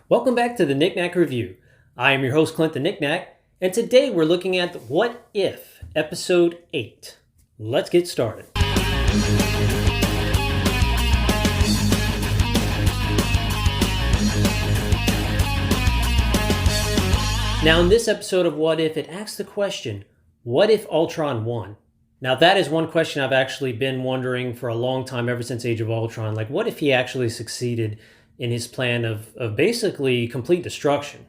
Welcome back to the Knick-Knack Review. I am your host, Clint the Knick-Knack, and today we're looking at What If, Episode 8. Let's get started. Now, in this episode of What If, it asks the question, what if Ultron won? Now, that is one question I've actually been wondering for a long time, ever since Age of Ultron. Like, what if he actually succeeded in his plan of basically complete destruction?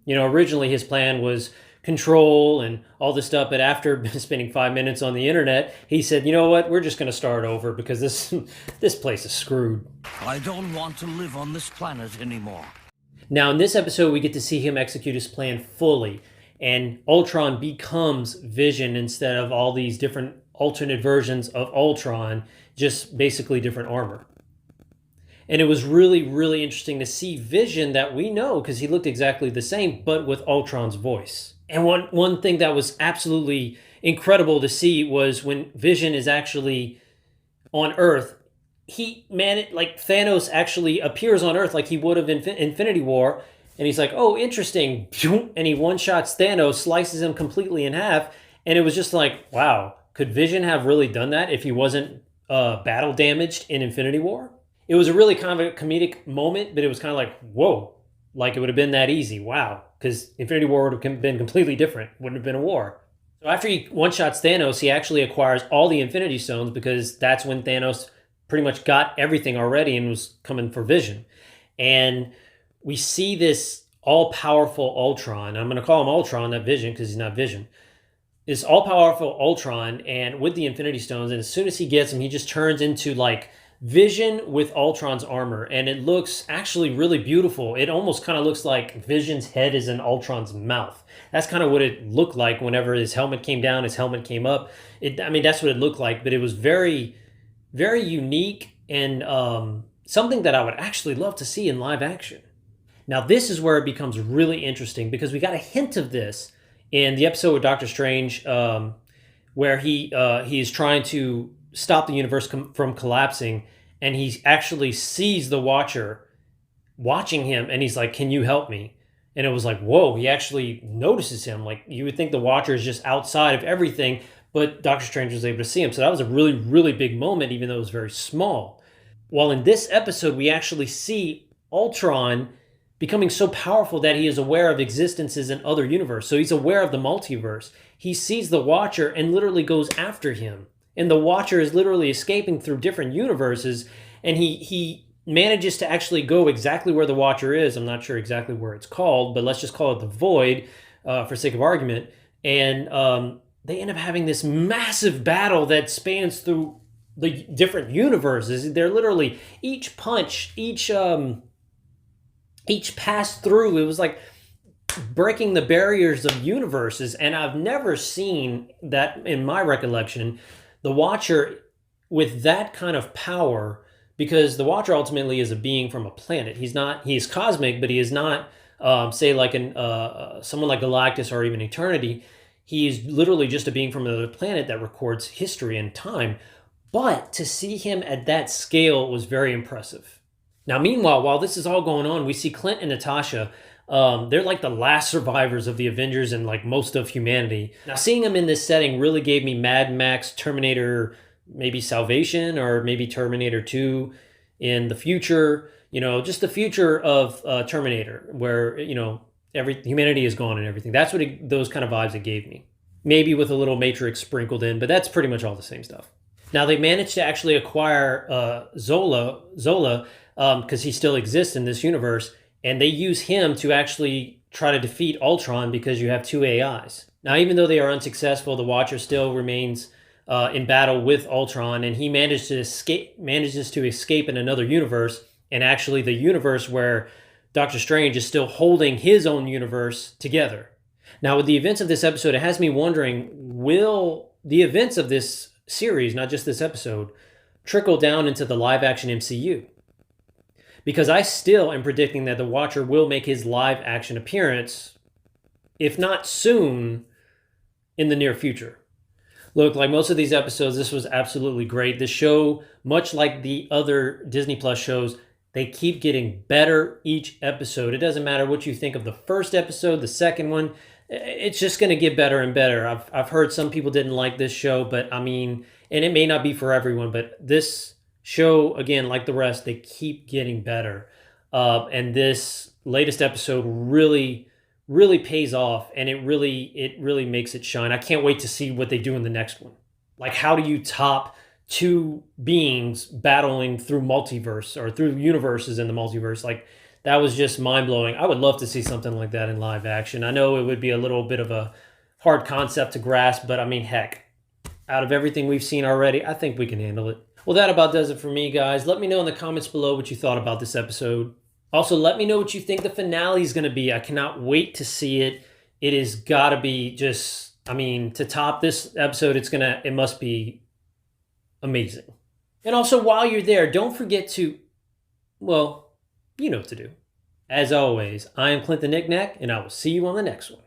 You know, originally his plan was control and all this stuff, but after spending 5 minutes on the internet, he said, you know what, we're just going to start over because this place is screwed. I don't want to live on this planet anymore. Now, in this episode, we get to see him execute his plan fully, and Ultron becomes Vision instead of all these different alternate versions of Ultron, just basically different armor. And it was really, really interesting to see Vision that we know, because he looked exactly the same, but with Ultron's voice. And one thing that was absolutely incredible to see was when Vision is actually on Earth, like Thanos actually appears on Earth like he would have in Infinity War, and he's like, oh, interesting, and he one-shots Thanos, slices him completely in half, and it was just like, wow, could Vision have really done that if he wasn't battle damaged in Infinity War? It was a really kind of a comedic moment, but it was kind of like, whoa, like it would have been that easy, wow, because Infinity War would have been completely different, wouldn't have been a war. So after he one-shots Thanos, he actually acquires all the Infinity Stones, because that's when Thanos pretty much got everything already and was coming for Vision. And we see this all-powerful Ultron. I'm going to call him Ultron, not Vision, because he's not Vision. This all-powerful Ultron, and with the Infinity Stones, and as soon as he gets them, he just turns into like Vision with Ultron's armor, and it looks actually really beautiful. It almost kind of looks like Vision's head is in Ultron's mouth. That's kind of what it looked like whenever his helmet came down, his helmet came up. That's what it looked like, but it was very, very unique and something that I would actually love to see in live action. Now, this is where it becomes really interesting, because we got a hint of this in the episode with Doctor Strange, where he is trying to stop the universe from collapsing, and he actually sees the Watcher watching him, and he's like, can you help me? And it was like, whoa, he actually notices him. Like, you would think the Watcher is just outside of everything, but Doctor Strange was able to see him. So that was a really, really big moment, even though it was very small. While in this episode, we actually see Ultron becoming so powerful that he is aware of existences in other universes. So he's aware of the multiverse. He sees the Watcher and literally goes after him. And the Watcher is literally escaping through different universes, and he manages to actually go exactly where the Watcher is. I'm not sure exactly where it's called, but let's just call it the Void for sake of argument. And they end up having this massive battle that spans through the different universes. They're literally, each punch, each pass through, it was like breaking the barriers of universes. And I've never seen that, in my recollection, the Watcher with that kind of power, because the Watcher ultimately is a being from a planet. He is cosmic, but he is not, say, like someone like Galactus or even Eternity. He is literally just a being from another planet that records history and time. But to see him at that scale was very impressive. Now, meanwhile, while this is all going on, we see Clint and Natasha. They're like the last survivors of the Avengers and like most of humanity. Now, seeing them in this setting really gave me Mad Max, Terminator, maybe Salvation, or maybe Terminator 2 in the future. You know, just the future of Terminator, where, you know, humanity is gone and everything. That's what those kind of vibes it gave me. Maybe with a little Matrix sprinkled in, but that's pretty much all the same stuff. Now, they managed to actually acquire Zola, because he still exists in this universe, and they use him to actually try to defeat Ultron, because you have two AIs. Now, even though they are unsuccessful, the Watcher still remains in battle with Ultron, and he manages to escape in another universe, and actually the universe where Doctor Strange is still holding his own universe together. Now, with the events of this episode, it has me wondering, will the events of this series, not just this episode, trickle down into the live-action MCU? Because I still am predicting that the Watcher will make his live-action appearance, if not soon, in the near future. Look, like most of these episodes, this was absolutely great. The show, much like the other Disney Plus shows, They keep getting better each episode. It doesn't matter what you think of the first episode, the second one. It's just going to get better and better. I've heard some people didn't like this show, but I mean, and it may not be for everyone, but this show, again, like the rest, they keep getting better. And this latest episode really pays off, and it really makes it shine. I can't wait to see what they do in the next one. Like, how do you top two beings battling through multiverse or through universes in the multiverse? Like, that was just mind blowing. I would love to see something like that in live action. I know it would be a little bit of a hard concept to grasp, but I mean, heck, out of everything we've seen already, I think we can handle it. Well, that about does it for me, guys. Let me know in the comments below what you thought about this episode. Also, let me know what you think the finale is going to be. I cannot wait to see it. It has got to be just, I mean, to top this episode, it must be amazing. And also, while you're there, don't forget to, well, you know what to do. As always, I am Clint the Knick-Knack, and I will see you on the next one.